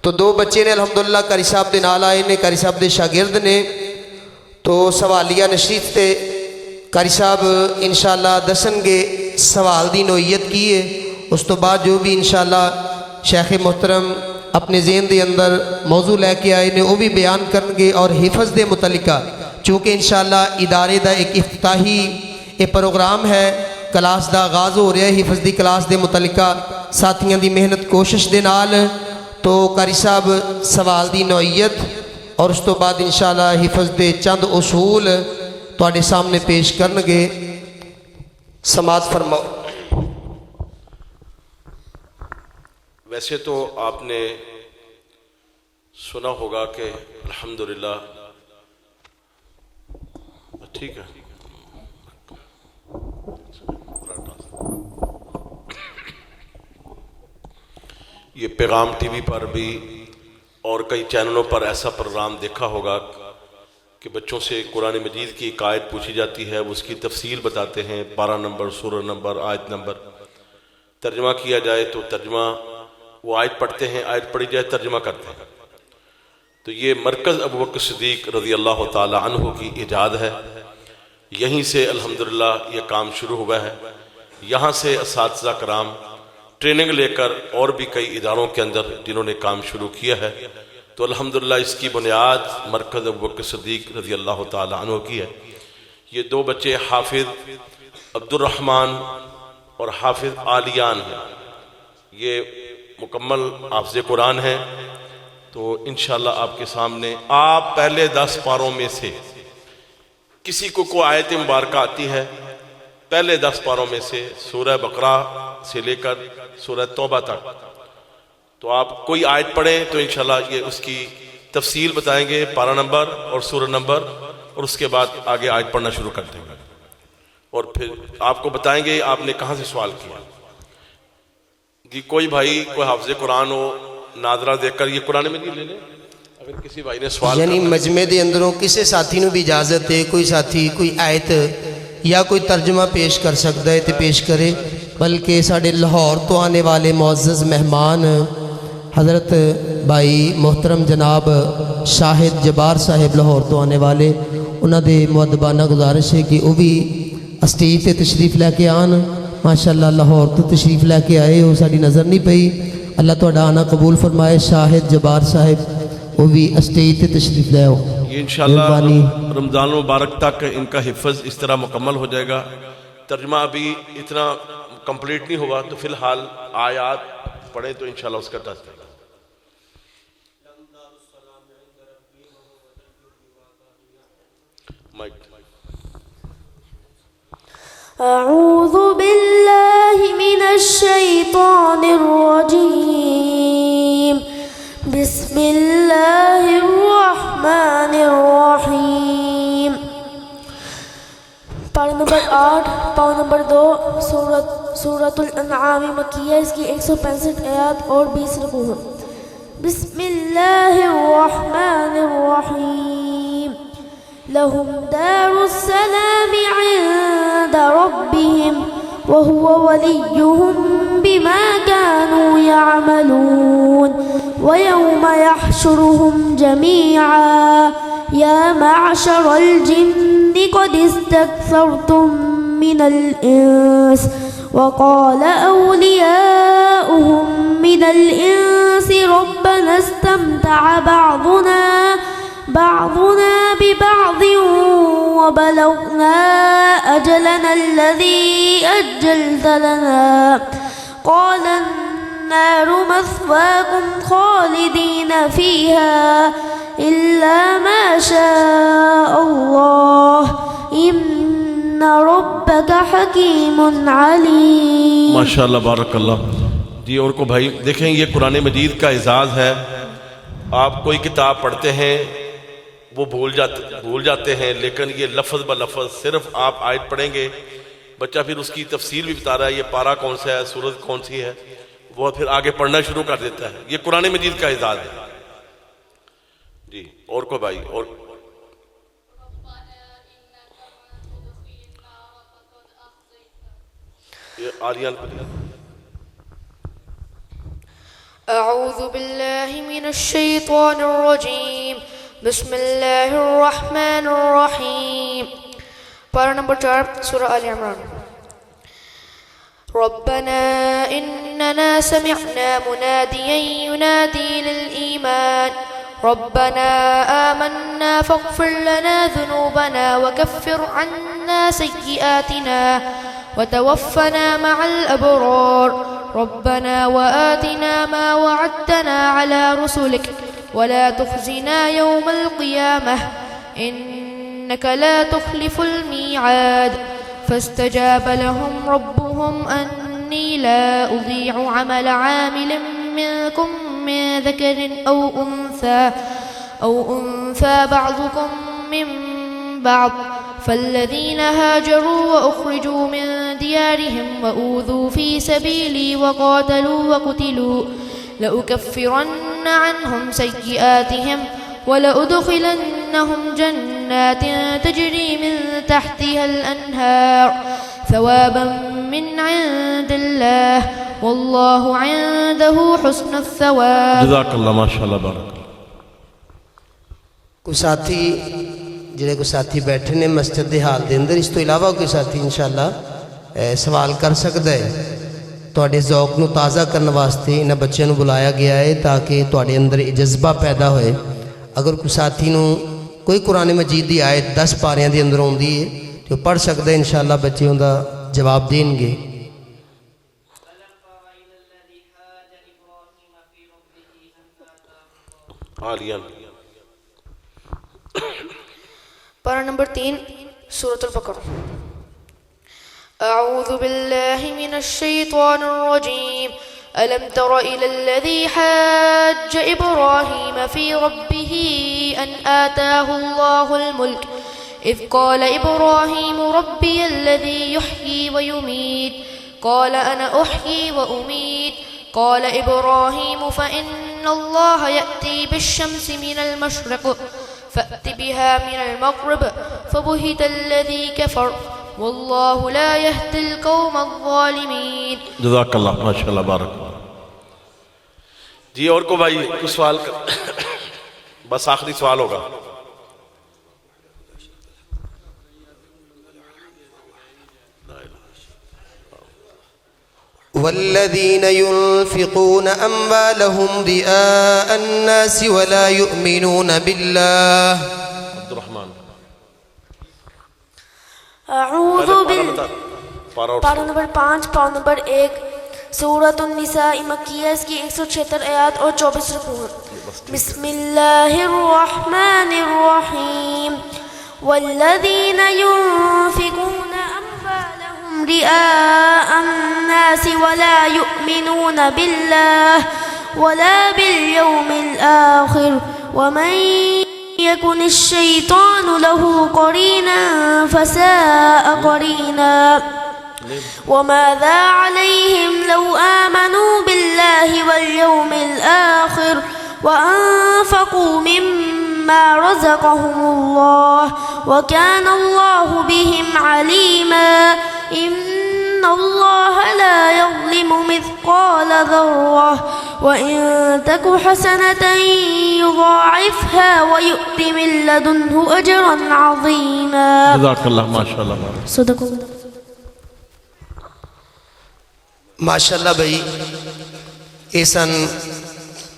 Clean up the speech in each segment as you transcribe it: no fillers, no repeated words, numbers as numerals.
تو دو بچے نے الحمدللہ قاری صاحب دے نال آئے نے، قاری صاحب دے شاگرد نے، تو سوالیہ نشریت تے قاری صاحب انشاءاللہ دسن گے سوال دی نوعیت کی ہے، اس تو بعد جو بھی انشاءاللہ شیخ محترم اپنے ذہن دے اندر موضوع لے کے آئے نے وہ بھی بیان کرن گے، اور حفظ دے متعلقہ چونکہ انشاءاللہ ادارے دا ایک افتتاحی پروگرام ہے، کلاس دا آغاز ہو رہا ہے حفظ دی کلاس دے متعلقہ ساتھیاں دی محنت کوشش دے نال، تو قاری صاحب سوال دی نوعیت اور اس تو بعد انشاءاللہ حفظ دے چند اصول تواڈے سامنے پیش کرن گے، سماعت فرماؤ۔ ویسے تو آپ نے سنا ہوگا کہ الحمدللہ ٹھیک ہے، یہ پیغام ٹی وی پر بھی اور کئی چینلوں پر ایسا پروگرام دیکھا ہوگا کہ بچوں سے قرآن مجید کی ایک آیت پوچھی جاتی ہے، وہ اس کی تفصیل بتاتے ہیں، پارہ نمبر، سورہ نمبر، آیت نمبر، ترجمہ کیا جائے تو ترجمہ وہ آیت پڑھتے ہیں، آیت پڑھی جائے ترجمہ کرتے ہیں۔ تو یہ مرکز ابوبکر صدیق رضی اللہ تعالی عنہ کی ایجاد ہے، یہیں سے الحمدللہ یہ کام شروع ہوا ہے، یہاں سے اساتذہ کرام ٹریننگ لے کر اور بھی کئی اداروں کے اندر جنہوں نے کام شروع کیا ہے، تو الحمدللہ اس کی بنیاد مرکز ابوبکر صدیق رضی اللہ تعالی عنہ کی ہے۔ یہ دو بچے حافظ عبد الرحمن اور حافظ عالیان ہیں، یہ مکمل حافظ قرآن ہیں، تو انشاءاللہ آپ کے سامنے آپ پہلے 10 پاروں میں سے کسی کو کوئی آیت مبارکہ آتی ہے، پہلے 10 پاروں میں سے سورہ بقرہ سے لے کر سورہ توبہ تک، تو آپ کوئی آیت پڑھیں تو انشاءاللہ یہ اس کی تفصیل بتائیں گے، پارہ نمبر اور سورہ نمبر، اور اس کے بعد آگے آیت پڑھنا شروع کر دیں گے، اور پھر آپ کو بتائیں گے آپ نے کہاں سے سوال کیا۔ جی کوئی بھائی کوئی حافظ قرآن ہو، ناظرہ دیکھ کر یہ قرآن مجید لے لیں، اگر کسی بھائی نے سوال یعنی مجمع دے اندروں کسی ساتھی نو بھی اجازت ہے کوئی ساتھی کوئی آیت یا کوئی ترجمہ پیش کر سکتا ہے تو پیش کرے، بلکہ ساڑھے لاہور تو آنے والے معزز مہمان حضرت بھائی محترم جناب شاہد جبار صاحب لاہور تو آنے والے، انہوں دے مؤدبانہ گزارش ہے کہ وہ بھی اسٹیج تے تشریف لے کے آن، ماشاءاللہ لاہور تو تشریف لے کے آئے ہو، ساری نظر نہیں پئی، اللہ تہاڈا آنا قبول فرمائے۔ شاہد جبار صاحب وہ بھی اسٹیج تے تشریف لے آؤ، یہ انشاءاللہ رمضان المبارک تک ان کا حفظ اس طرح مکمل ہو جائے گا۔ ترجمہ ابھی اتنا کمپلیٹ نہیں ہوا، تو فی الحال آیات پڑھیں تو انشاءاللہ اس کا ٹچ دے گا۔ اعوذ باللہ من الشیطان الرجیم، بسم اللہ الرحمن الرحیم۔ پارہ نمبر 8، پاؤں نمبر 2، سورۃ الانعام مکیہ، اس کی 165 آیات اور 20 رکوع ہیں۔ بسم اللہ الرحمن الرحیم، لہم دار السلام عند ربهم وهو وليهم بما كانوا يعملون، ويوم يحشرهم جميعا يا معشر الجن قد استكثرتم من الإنس، وقال أولياؤهم من الإنس ربنا استمتع بعضنا ببعض وبلغنا أجلنا الذي أجلت لنا، قال النار مثواكم خالدين فيها إلا ما شاء الله إن ربك حكيم عليم۔ ماشاءاللہ بارک اللہ۔ جی اور کو بھائی دیکھیں، یہ قرآن مجید کا اعزاز ہے، آپ کوئی کتاب پڑھتے ہیں وہ بھول جاتے ہیں، لیکن یہ لفظ بہ لفظ صرف آپ آیت پڑھیں گے، بچہ پھر اس کی تفصیل بھی بتا رہا ہے، یہ پارہ کون سا ہے، سورت کون سی ہے، وہ پھر آگے پڑھنا شروع کر دیتا ہے۔ یہ قرآن مجید کا اعزاز ہے۔ جی اور کو بھائی اور یہ آریان أعوذ بالله من الشيطان الرجيم بسم الله الرحمن الرحيم پارہ نمبر 4 سورہ آل عمران ربنا إننا سمعنا مناديا ينادي للإيمان ربنا آمنا فاغفر لنا ذنوبنا وكفر عنا سيئاتنا وتوفنا مع الأبرار ربنا وآتنا ما وعدتنا على رسلك ولا تخزنا يوم القيامة إنك لا تخلف الميعاد فاستجاب لهم ربهم أني لا أضيع عمل عامل منكم من ذكر أو أنثى بعضكم من بعض فالذين هاجروا وأخرجوا من ديارهم وأوذوا في سبيلي وقاتلوا وقتلوا لأكفرن عنهم سيئاتهم ولأدخلنهم جنات تجري من تحتها الأنهار ثوابا من عند الله والله عنده حسن الثواب جزاک اللہ ماشاء اللہ بارک اللہ کوئی ساتھی جڑے کوئی ساتھی بیٹھے نے مسجد دے حال دے اندر اس تو علاوہ کوئی ساتھی انشاءاللہ سوال کر سکتا ہے تواڈے ذوق نو تازہ کرنے واسطے انہاں بچیاں نو بلایا گیا ہے تاکہ تواڈے اندر جذبہ پیدا ہوئے اگر کوئی ساتھی نو کوئی قرآن مجید دی آیت 10 پاریاں دے اندر ہوندی ہے تو پڑھ سکتا ہے انشاءاللہ بچے ان دا جواب دیں گے عالیان پارہ نمبر 3 سورة البقرہ أعوذ بالله من الشيطان الرجيم ألم تر إلى الذي حاج إبراهيم في ربه أن آتاه الله الملك إذ قال إبراهيم ربي الذي يحيي ويميت قال أنا أحيي وأميت قال إبراهيم فإن الله يأتي بالشمس من المشرق فأت بها من المغرب فبهت الذي كفر والله لا يهدي القوم الظالمين جزاک اللہ ماشاء اللہ بارک اللہ جی اور کو بھائی کچھ سوال بس آخری سوال ہوگا والذين ينفقون أموالهم رئاء الناس ولا يؤمنون بالله عبد الرحمن أعوذ بالله پارہ نمبر 5 پارہ نمبر 1 سورۃ النساء مکیہ اس کی 176 آیات اور 24 رکوع بسم اللہ الرحمن الرحیم والذین ينفقون أموالهم رئاء الناس ولا يؤمنون بالله ولا باليوم الآخر ومن يكن الشيطان له قرينا فساء قرينا وماذا عليهم لو آمنوا بالله واليوم الآخر وأنفقوا مما رزقهم الله وكان الله بهم عليما إن الله لا يظلم مثقال ذرة وإن تك حسنة يضاعفها ويؤت من لدنه أجرا عظيما جزاک اللہ ماشاء اللہ بارک صدق اللہ ماشاءاللہ بھائی ایسن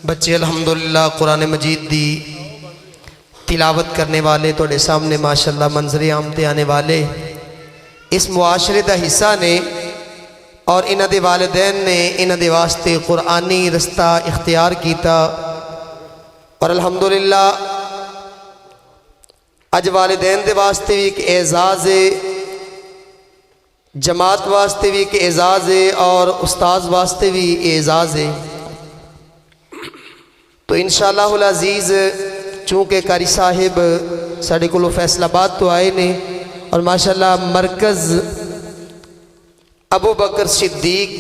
بچے الحمدللہ قرآن مجید دی تلاوت کرنے والے توڑے سامنے ماشاءاللہ منظر عام تے آنے والے اس معاشرے دا حصہ نے اور انہ دے والدین نے انہ دے واسطے قرآنی رستہ اختیار کیتا اور الحمدللہ اج والدین دے واسطے بھی ایک اعزاز ہے جماعت واسطے بھی ایک اعزاز ہے اور استاذ واسطے بھی اعزاز ہے تو انشاءاللہ العزیز چونکہ قاری صاحب ساڑھے کلو فیصل آباد تو آئے نے اور ماشاءاللہ مرکز ابو بکر صدیق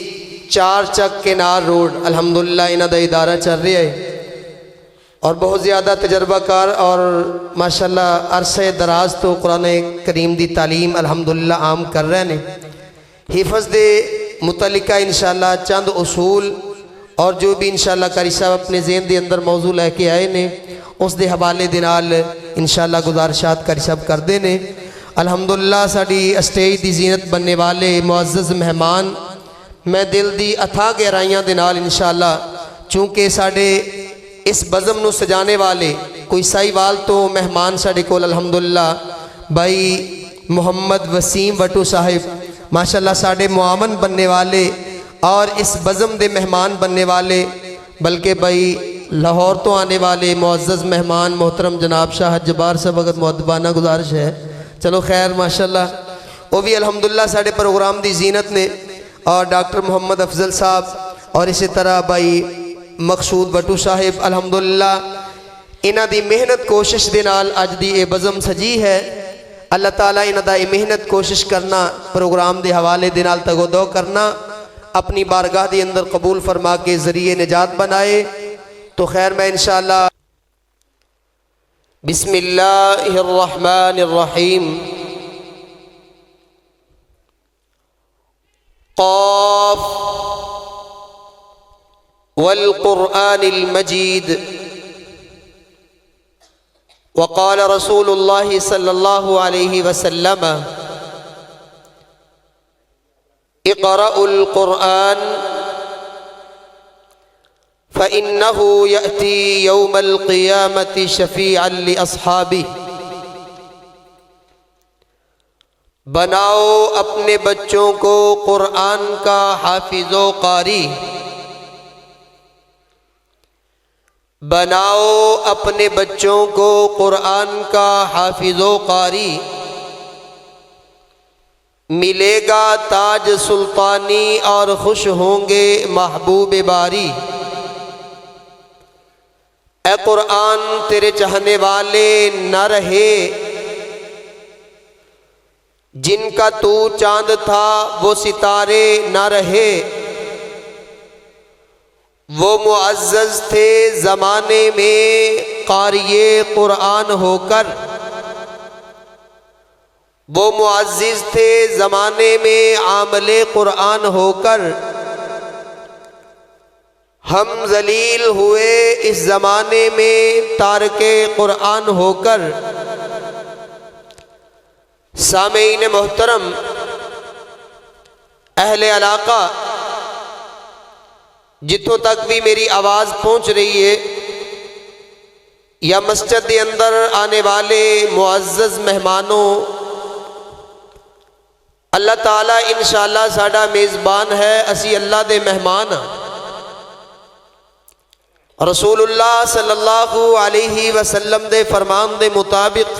4 چک کنار روڈ الحمدللہ انہ دا ادارہ چل رہا ہے اور بہت زیادہ تجربہ کار اور ماشاءاللہ عرصہ دراز تو قرآن کریم دی تعلیم الحمدللہ عام کر رہے ہیں حفظ دے متعلقہ انشاءاللہ چند اصول اور جو بھی انشاءاللہ قاری صاحب اپنے ذہن دے اندر موضوع لے کے آئے نے اس دے حوالے دے نال انشاءاللہ گزارشات قاری صاحب کر دے نے۔ الحمدللہ ساڈی اسٹیج دی زینت بننے والے معزز مہمان میں دل دی اتھا گہرائیاں دے نال انشاءاللہ چونکہ ساڈے اس بزم نو سجانے والے کوئی سائیوال تو مہمان ساڈے کول الحمدللہ بھائی محمد وسیم وٹو صاحب ماشاءاللہ ساڈے معاون بننے والے اور اس بزم دے مہمان بننے والے، بلکہ بھائی لاہور تو آنے والے معزز مہمان محترم جناب شاہ جبار صاحب اگر مؤدبانہ گزارش ہے چلو خیر ماشاءاللہ وہ بھی الحمدللہ ساڈے پروگرام دی زینت نے، اور ڈاکٹر محمد افضل صاحب اور اسی طرح بھائی مقصود وٹو صاحب الحمدللہ انہاں دی محنت کوشش دے نال اج دی اے بزم سجی ہے۔ اللہ تعالیٰ انہاں دا محنت کوشش کرنا پروگرام دے حوالے دے نال تگودو کرنا اپنی بارگاہ دی اندر قبول فرما کے ذریعے نجات بنائے۔ تو خیر میں انشاءاللہ بسم اللہ الرحمن الرحیم قاف والقرآن المجید وقال رسول اللہ صلی اللہ علیہ وسلم اقرأوا القرآن فإنه يأتي يوم القيامة شفيعا لأصحابه۔ بناؤ اپنے بچوں کو قرآن کا حافظ و قاری، بناؤ اپنے بچوں کو قرآن کا حافظ و قاری، ملے گا تاج سلطانی اور خوش ہوں گے محبوب باری۔ اے قرآن تیرے چاہنے والے نہ رہے، جن کا تو چاند تھا وہ ستارے نہ رہے، وہ معزز تھے زمانے میں قاری قرآن ہو کر، وہ معزز تھے زمانے میں عامل قرآن ہو کر، ہم ذلیل ہوئے اس زمانے میں تارک قرآن ہو کر۔ سامعین محترم، اہل علاقہ جتوں تک بھی میری آواز پہنچ رہی ہے یا مسجد کے اندر آنے والے معزز مہمانوں، اللہ تعالیٰ انشاءاللہ ساڈا میزبان ہے، اسی اللہ دے مہمان ہاں۔ رسول اللہ صلی اللہ علیہ وسلم دے فرمان دے مطابق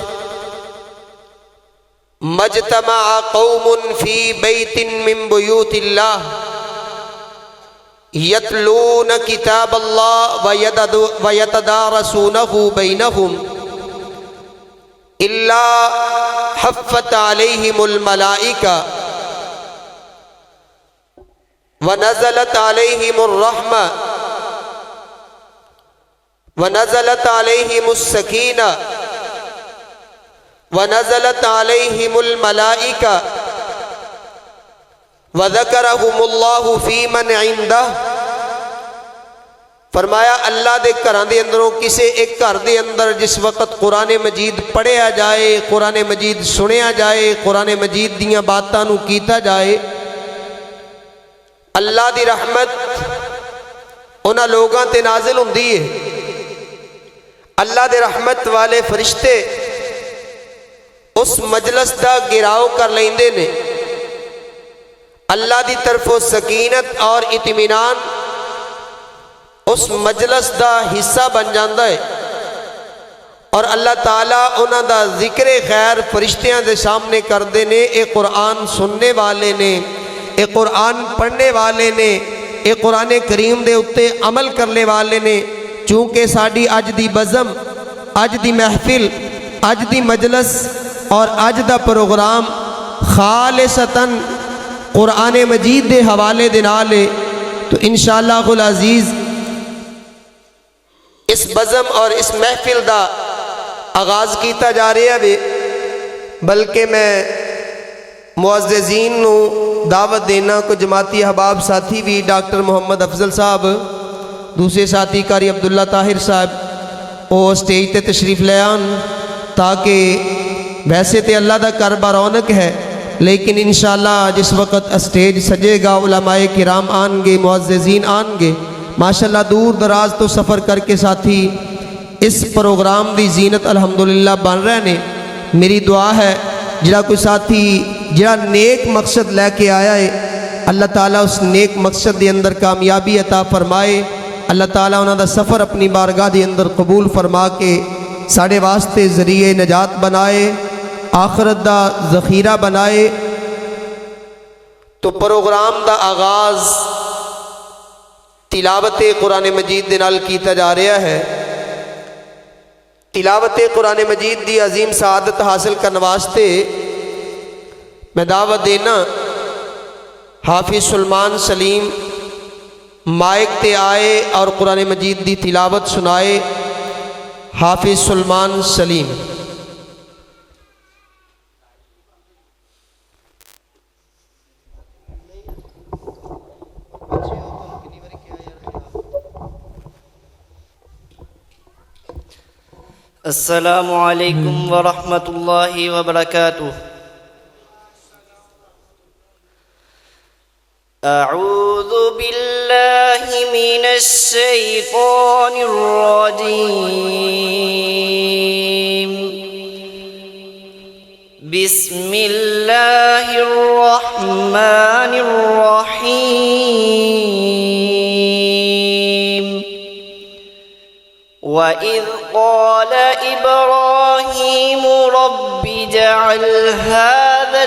مجتمع قوم فی بیت من بیوت اللہ یتلون کتاب اللہ ویتدارسونہ بینہم الا حفت علیہم الملائکہ ونزلت علیہم الرحمہ ونزلت علیہم السکینہ ونزلت علیہم الملائکہ وذکرہم اللہ فی من عندہ۔ فرمایا اللہ دے گھراں دے اندروں کسے ایک گھر دے اندر جس وقت قرآن مجید پڑھیا جائے، قرآن مجید سنیا جائے، قرآن مجید دیاں باتاں نو کیتا جائے، اللہ دی رحمت انہاں لوگاں تے نازل ہوندی ہے۔ اللہ دے رحمت والے فرشتے اس مجلس دا گراؤ کر لیندے نے، اللہ دی طرف سکینت اور اطمینان اس مجلس دا حصہ بن جاندا ہے، اور اللہ تعالیٰ انہاں دا ذکر خیر فرشتیاں دے سامنے کر دے نے۔ اے قرآن سننے والے نے، اے قرآن پڑھنے والے نے، اے قرآن کریم دے اتے عمل کرنے والے نے۔ چونکہ ساڈی اج دی بزم، اج دی محفل، اج دی مجلس اور اج دا پروگرام خالصتاً قرآن مجید دے حوالے دے نال ہے، تو انشاءاللہ العزیز اس بزم اور اس محفل دا آغاز کیتا جا رہا ہے۔ بلکہ میں معززین نو دعوت دینا کو جماعتی احباب ساتھی بھی ڈاکٹر محمد افضل صاحب دوسرے ساتھی قاری عبداللہ طاہر صاحب وہ سٹیج تے تشریف لے آن تاکہ ویسے تے اللہ دا گھر رونق ہے لیکن انشاءاللہ جس وقت سٹیج سجے گا علماء کرام آن گے معززین آن گے ماشاءاللہ دور دراز تو سفر کر کے ساتھی اس پروگرام دی زینت الحمدللہ بن رہے نے میری دعا ہے جڑا کوئی ساتھی جڑا نیک مقصد لے کے آیا ہے اللہ تعالیٰ اس نیک مقصد دے اندر کامیابی عطا فرمائے اللہ تعالیٰ انہاں دا سفر اپنی بارگاہ دے اندر قبول فرما کے ساڑے واسطے ذریعہ نجات بنائے آخرت دا ذخیرہ بنائے۔ تو پروگرام دا آغاز تلاوت قرآن مجید دے نال کیتا جا رہا ہے۔ تلاوت قرآن مجید دی عظیم سعادت حاصل کرنے واسطے میں دعوت دینا حافظ سلمان سلیم مائک تے آئے اور قرآن مجید دی تلاوت سنائے۔ حافظ سلمان سلیم۔ السلام علیکم ورحمۃ اللہ وبرکاتہ۔ اعوذ باللہ من الشیطان الرجیم بسم اللہ الرحمن الرحیم۔ وَإِذْ قَالَ إِبْرَاهِيمُ رَبِّ اجْعَلْ هَذَا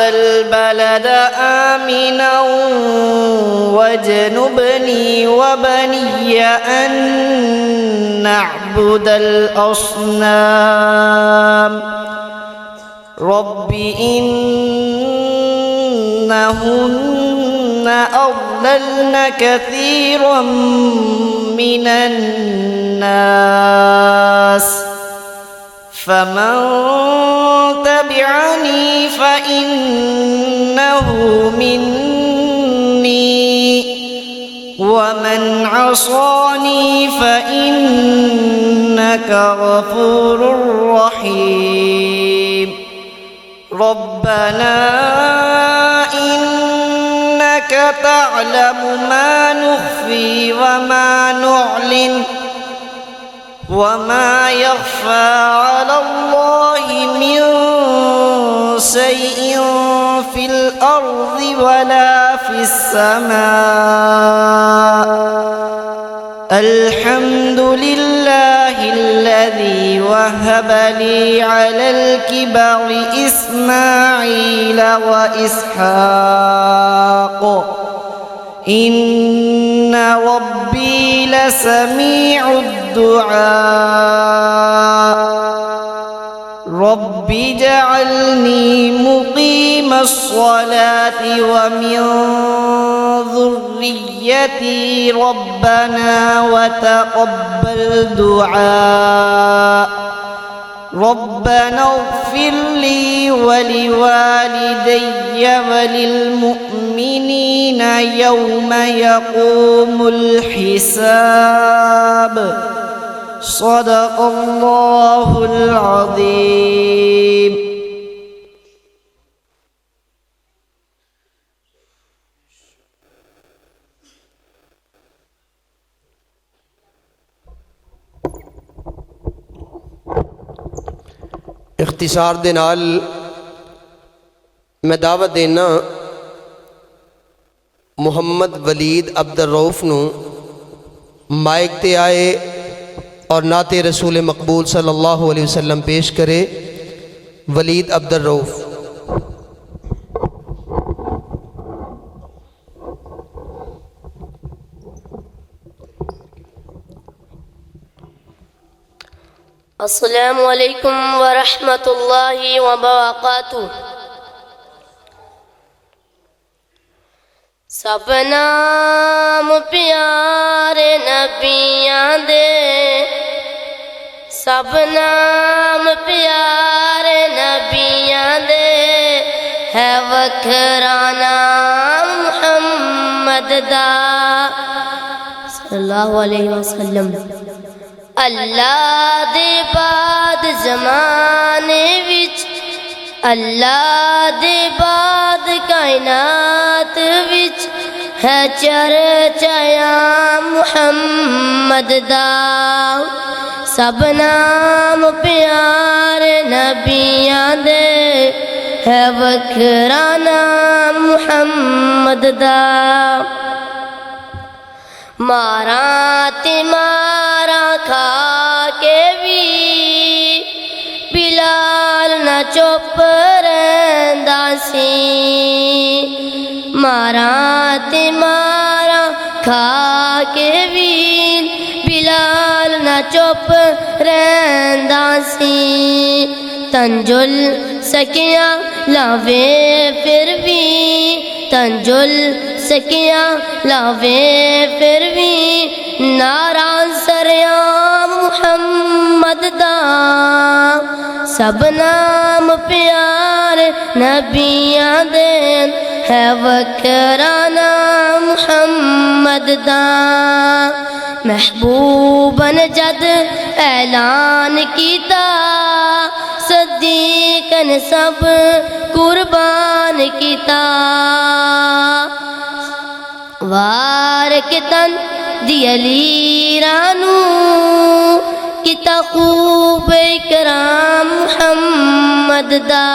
الْبَلَدَ آمِنًا وَاجْنُبْنِي وَبَنِيَّ أَن نَّعْبُدَ الْأَصْنَامَ رَبِّ إِنَّهُنَّ أضللن كثيرا من الناس فمن تبعني فإنه مني ومن عصاني فإنك غفور رحيم ربنا إنك تعلم ما نخفي وما نعلن وما يخفى على الله من شيء في الأرض ولا في السماء الحمد لله الذي وهب لي على الكبر إسماعيل وإسحاق إن ربي لسميع الدعاء رب اجعلني مقيم الصلاة ومن ذريتي ربنا وتقبل دعاء ربنا اغفر لي ولوالدي وللمؤمنين يوم يقوم الحساب صدق الله العظيم۔ اختصار دے نال میں دعوت دینا محمد ولید عبدالرؤف نو مائک تے آئے اور نعت رسول مقبول صلی اللہ علیہ وسلم پیش کرے۔ ولید عبدالرؤف۔ السلام علیکم ورحمۃ اللہ وبرکاتہ۔ سب نام پیارے نبیاں دے، سب نام پیارے نبیاں دے، ہے وکھرا نام محمد دا صلی اللہ علیہ وسلم اللہ دے بعد زمانے وچ اللہ دے بعد کائنات وچ ہے چرچا محمد دا سب نام پیارے نبیاں دے ہے وکھرا نام محمد دا ماراں تے ماراں کھا کے بھی بلال نہ چپ رہندا سی ماراں تے ماراں کھا کے بھی بلال نہ چپ رہندا سی تنجل سکیاں لاوے پھر بھی تنجل سکیاں لاوے پھر بھی نعرہ سریام محمد دا سب نام پیار نبیاں دین ہے وکھرا نام محمد دا محبوبن جد اعلان کیتا صدیقن سب قربان کیتا وار کتن دی علی رانو کیتا خوب اکرام محمد دا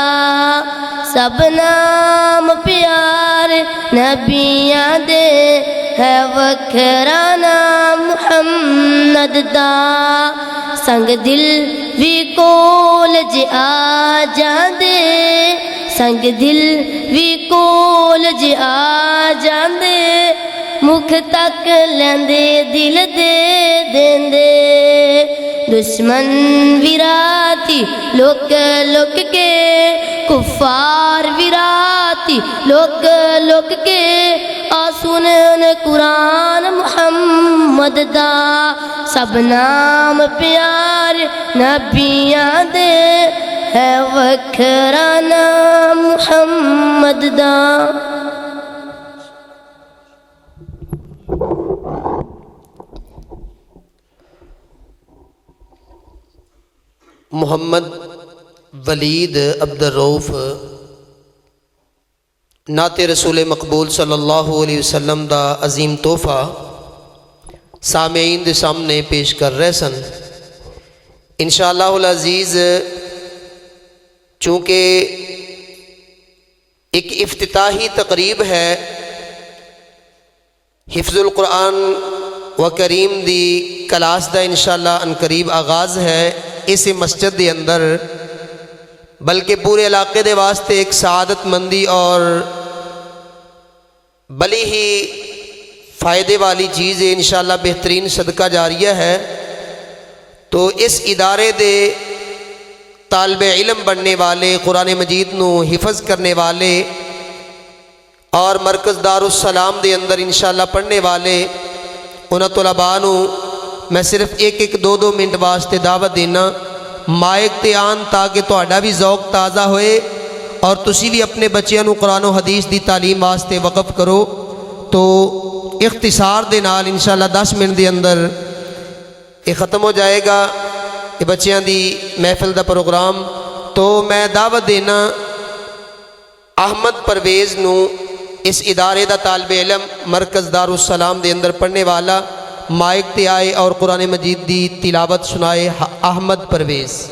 سب نام پیار نبیاں دے ہے وکھرا نام محمد دا سنگ دل بھی کول جے آ جاندے سنگ دل بھی کول جے آ جاندے مکھ تک لیندے دل دے دیندے دشمن ویراتی لوک لوک کے کفار ویراتی لوک لوک کے آسونن قرآن محمد دا سب نام پیار نبیاں دے ہے وکھرا نام محمد دا محمد ولید عبدالرؤف نعت رسول مقبول صلی اللہ علیہ وسلم دا عظیم تحفہ سامعین دے سامنے پیش کر رہے سن انشاءاللہ العزیز چونکہ ایک افتتاحی تقریب ہے حفظ القرآن و کریم دی کلاس دا انشاءاللہ عنقریب آغاز ہے اس مسجد دے اندر بلکہ پورے علاقے دے واسطے ایک سعادت مندی اور بڑی ہی فائدے والی چیز ہے انشاءاللہ بہترین صدقہ جاریہ ہے تو اس ادارے دے طالب علم بننے والے قرآن مجید نو حفظ کرنے والے اور مرکز دارالسلام دے اندر انشاءاللہ پڑھنے والے انہاں طلباء نو میں صرف ایک دو منٹ واسطے دعوت دینا مائک تے آن تاکہ تہاڈا بھی ذوق تازہ ہوئے اور تسی بھی اپنے بچیاں نو قرآن و حدیث دی تعلیم واسطے وقف کرو تو اختصار دے نال انشاءاللہ 10 منٹ دے اندر یہ ختم ہو جائے گا یہ بچیاں دی محفل دا پروگرام تو میں دعوت دینا احمد پرویز نو اس ادارے دا طالب علم مرکز دارالسلام دے اندر پڑھنے والا مائک تے آئے اور قرآن مجید دی تلاوت سنائے احمد پرویز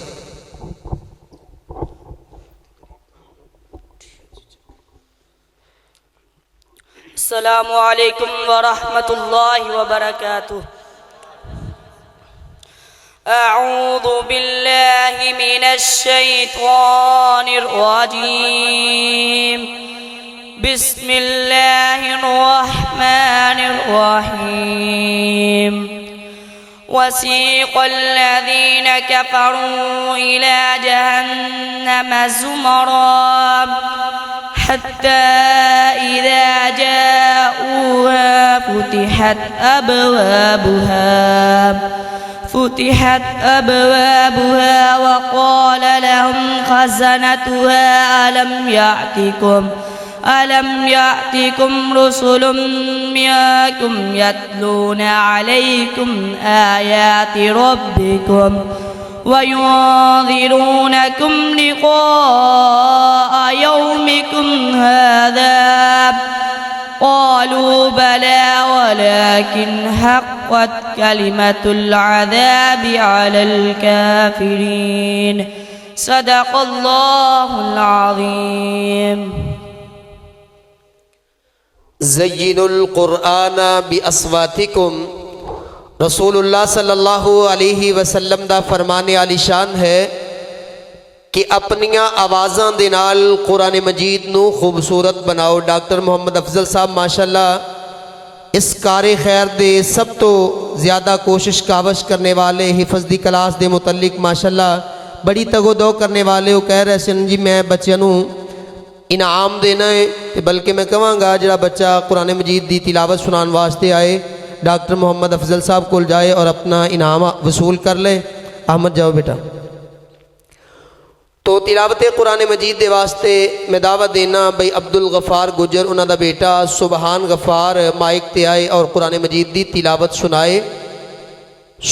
السلام علیکم ورحمۃ اللہ وبرکاتہ اعوذ باللہ من الشیطان الرجیم بسم اللہ الرحمن الرحیم وسیق الذین کفروا إلى جہنم زمرا حتى إذا جاءوها فتحت أبوابها وقال لهم خزنتها ألم يأتكم رسل منكم يتلون عليكم آيات ربكم وينذرونكم لقاء يومكم هذا قالوا بلى ولكن حقت كلمة العذاب على الكافرين صدق الله العظيم زینوا القرآن باصواتکم رسول اللہ صلی اللہ علیہ وسلم دا فرمان عالی شان ہے کہ اپنیاں آوازاں دے نال قرآن مجید نو خوبصورت بناؤ۔ ڈاکٹر محمد افضل صاحب ماشاءاللہ اس کار خیر دے سب تو زیادہ کوشش کاوش کرنے والے، حفظ دی کلاس دے متعلق ماشاءاللہ بڑی تگ و دو کرنے والے، وہ کہہ رہے سن جی میں بچیاں نو انعام دینا ہے، بلکہ میں کہاں گا جڑا بچہ قرآن مجید دی تلاوت سنان واسطے آئے ڈاکٹر محمد افضل صاحب کو جائے اور اپنا انعام وصول کر لے۔ احمد جاؤ بیٹا۔ تو تلاوت قرآن مجید دے واسطے میں دعوت دینا بھئی عبدالغفار گجر انہاں دا بیٹا سبحان غفار مائک تے آئے اور قرآن مجید دی تلاوت سنائے۔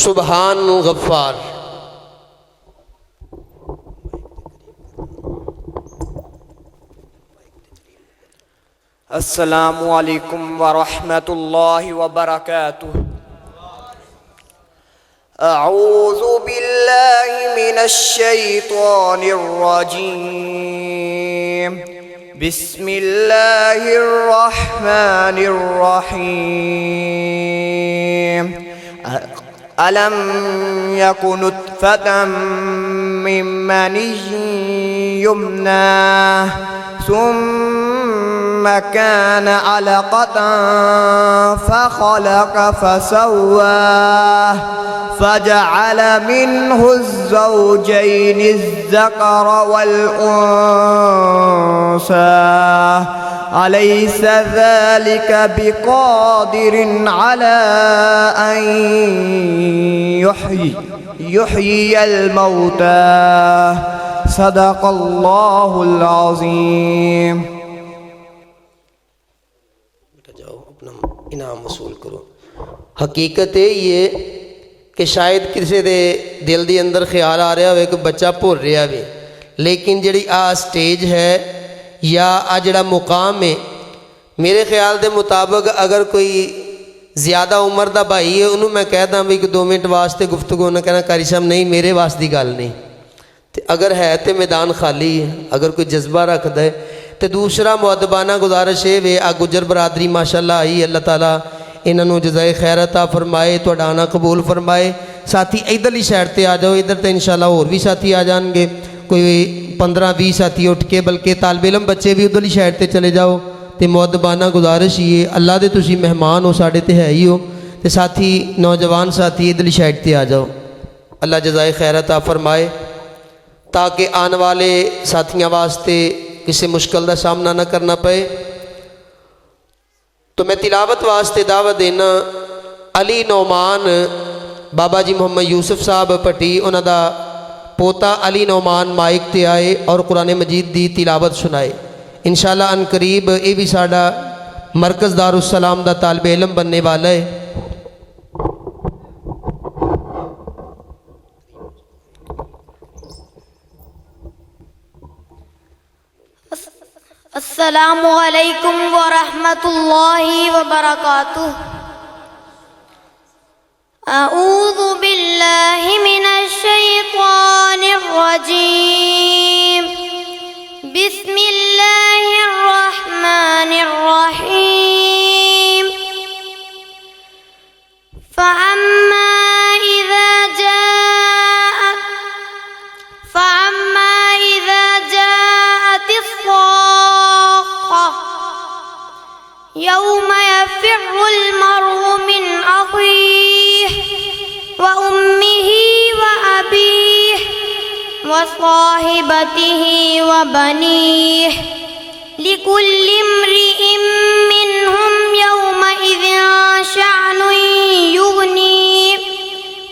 سبحان غفار۔ السلام علیکم ورحمۃ اللہ وبرکاتہ۔ اعوذ باللہ من الشیطان الرجیم، بسم اللہ الرحمن الرحیم۔ ألم يكن نطفة من مني يمنى ثم كان علقة فخلق فسوى فجعل منه الزوجين الذكر والأنثى أليس ذلك بقادر على أن يحيي الموتى صدق الله العظيم۔ جاؤ اپنا انعام وصول کرو۔ حقیقت یہ کہ شاید کسی دے دل دی اندر خیال آ رہا ہوئے کہ بچہ بھول رہا بھی، لیکن جڑی سٹیج ہے یا جڑا مقام ہے میرے خیال دے مطابق اگر کوئی زیادہ عمر دا بھائی ہے انہوں میں کہہ داں بھی کہ 2 منٹ واسطے گفتگو نہ کہنا قاری صاحب نہیں میرے واسطے گل نہیں، تے اگر ہے تے میدان خالی ہے، اگر کوئی جذبہ رکھدا ہے تے دوسرا مؤدبانہ گزارش ہے وے گجر برادری ماشاءاللہ آئی، اللہ تعالیٰ انہوں جزائے خیر عطا فرمائے، تہاڈا آنا قبول فرمائے۔ ساتھی ادھرلی سائڈ تے آ جاؤ، ادھر تے انشاءاللہ اور بھی ساتھی آ جان گے، کوئی 15-20 ساتھی اٹھ کے، بلکہ طالب علم بچے بھی ادھرلی سائڈ تے چلے جاؤ۔ تے مؤدبانہ گزارش یہ اللہ دے تسی مہمان ہو، ساڑھے تے ہے ہی ہو، تے ساتھی نوجوان ساتھی ادھرلی سائڈ تے آ جاؤ، اللہ جزائے خیر عطا فرمائے، تاکہ آنے والے ساتھیاں واسطے کسی مشکل دا سامنا نہ کرنا پئے۔ تو میں تلاوت واسطے دعوت دینا علی نعمان بابا جی محمد یوسف صاحب پٹی، انہاں دا پوتا علی نعمان مائک تے آئے اور قرآن مجید دی تلاوت سنائے۔ انشاءاللہ ان قریب یہ بھی ساڈا مرکز دارالسلام دا طالب علم بننے والا ہے۔ السلام علیکم ورحمۃ اللہ وبرکاتہ۔ اعوذ باللہ من الشیطان الرجیم، بسم اللہ الرحمن الرحیم۔ فأما إذا جاءت الصاخة يوم يفر المرء من أخيه وأمه وأبيه وصاحبته وبنيه لكل امرئ منهم يومئذ شأن يغنيه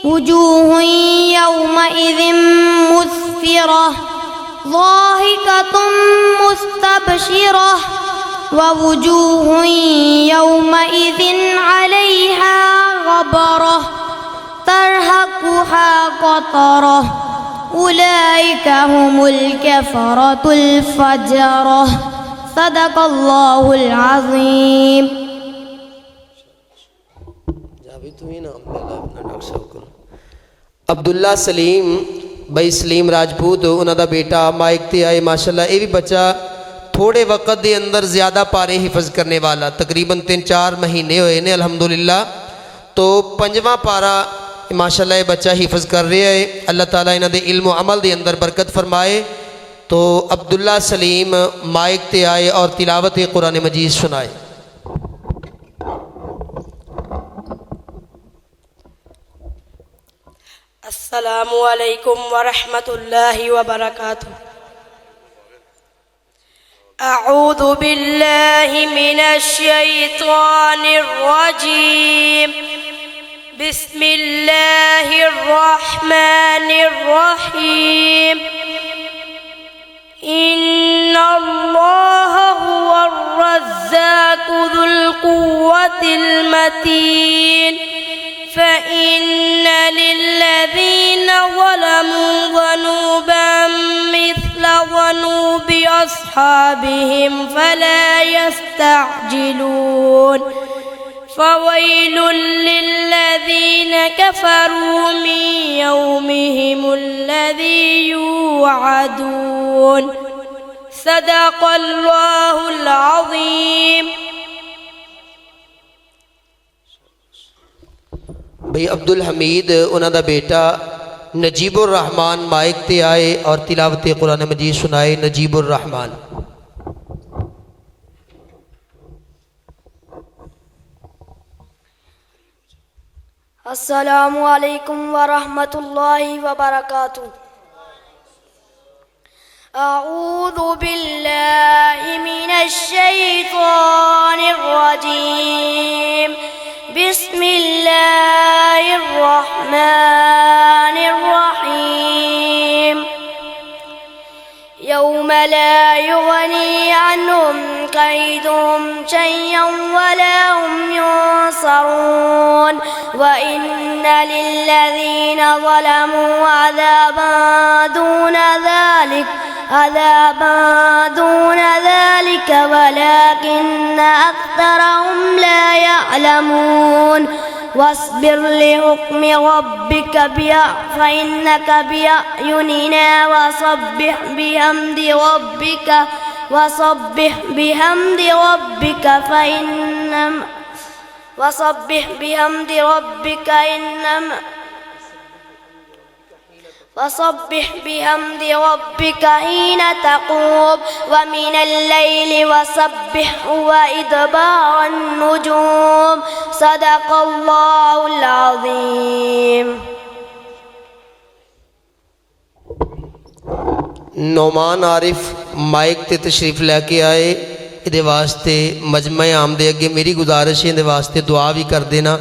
وجوه يومئذ مسفرة ضاحكة مستبشرة ووجوه يومئذ عليها غبرة ترهقها قترة أولئك هم الكفرة الفجرة صدق الله العظيم. عبداللہ سلیم بھائی سلیم راجپوت انہوں دا بیٹا مائک تے آئے ماشاءاللہ یہ بھی بچہ تھوڑے وقت دے اندر زیادہ پارے حفظ کرنے والا تقریباً 3-4 مہینے ہوئے نے الحمدللہ تو 5واں پارا ماشاءاللہ یہ بچہ حفظ کر رہا ہے. اللہ تعالیٰ انہوں دے علم و عمل دے اندر برکت فرمائے. تو عبداللہ سلیم مائک تے آئے اور تلاوت قرآن مجید سنائے. السلام علیکم ورحمۃ اللہ وبرکاتہ. اعوذ باللہ من الشیطان الرجیم. بسم اللہ الرحمن الرحیم. ان اللہ هو الرزاق ذو القوة المتین. فإن للذين ظلموا ذنوبا مثل ذنوب أصحابهم فلا يستعجلون. فويل للذين كفروا من يومهم الذي يوعدون. صدق الله العظيم. بھئی عبدالحمید انہوں دا بیٹا نجیب الرحمن مائک تے آئے اور تلاوت قرآن مجید سنائے. نجیب الرحمن. السلام علیکم ورحمۃ اللہ وبرکاتہ. اعوذ باللہ من الشیطان الرجیم. بسم اللہ الرحمن الرحیم. یوم لا یغنی عنہم کیدہم شیئا ولا هم ینصرون. وإن للذین ظلموا عذابا دون ذلك ولكن أكثرهم لا يعلمون. واصبر لحكم ربك فإنك بأعيننا وسبح بحمد ربك حين تقوم ومن الليل وسبحه وإدبار النجوم. صدق الله العظيم. نعمان عارف مائک تے تشریف لے کے آئے. یہ واسطے مجمع عام دے اگے میری گزارش ہے واسطے دعا بھی کر دینا.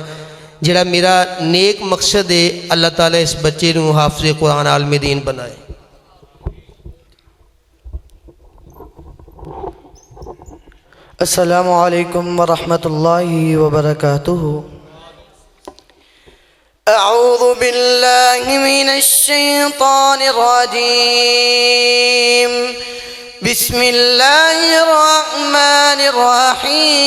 جڑا میرا نیک مقصد ہے اللہ تعالیٰ اس بچے نو حافظ قرآن عالم دین بنائے. السلام علیکم ورحمۃ اللہ وبرکاتہ. اعوذ باللہ من الشیطان الرجیم. بسم اللہ الرحمن الرحیم.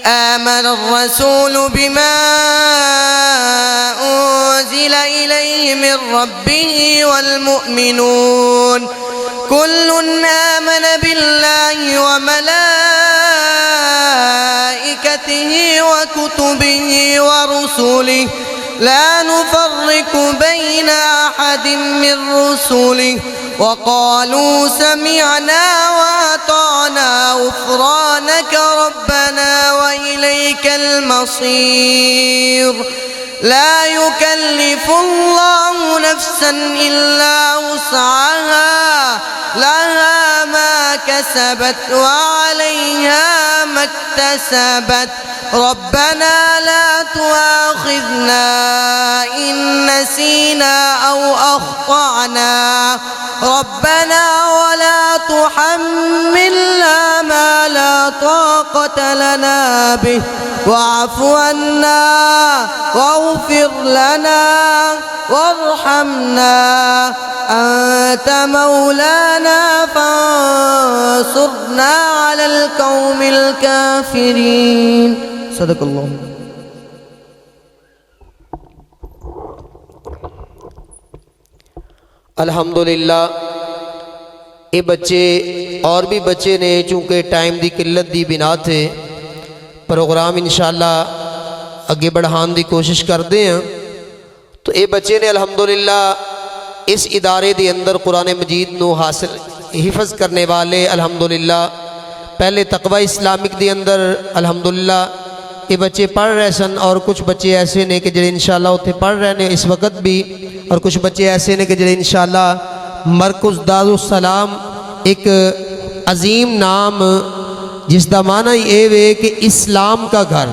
آمن الرسول بما أنزل إليه من ربه والمؤمنون كل آمن بالله وملائكته وكتبه ورسله لا نفرق بين أحد من رسله وقالوا سمعنا وأطعنا غفرانك ربنا وإليك المصير. لا يكلف الله نفسا إلا وسعها لها ما كسبت وعليها ما اكتسبت ربنا لا تؤاخذنا إن نسينا أو أخطأنا ربنا ولا تحملنا ما لا طاقة لنا به واعف عنا واغفر لنا وارحمنا أنت مولانا فانصرنا على القوم الكافرين صدق اللہ. الحمدللہ یہ بچے اور بھی بچے نے چونکہ ٹائم دی قلت دی بنا تھے پروگرام انشاءاللہ اگے بڑھان دی کوشش کرتے ہیں. تو یہ بچے نے الحمدللہ اس ادارے دے اندر قرآن مجید نو حاصل حفظ کرنے والے الحمدللہ پہلے تقوی اسلامک دے اندر الحمدللہ یہ بچے پڑھ رہے سن اور کچھ بچے ایسے نے کہ جڑے انشاءاللہ اتنے پڑھ رہے ہیں اس وقت بھی اور کچھ بچے ایسے نے کہ جڑے انشاءاللہ مرکز دارالسلام ایک عظیم نام جس دا معنی یہ ہے کہ اسلام کا گھر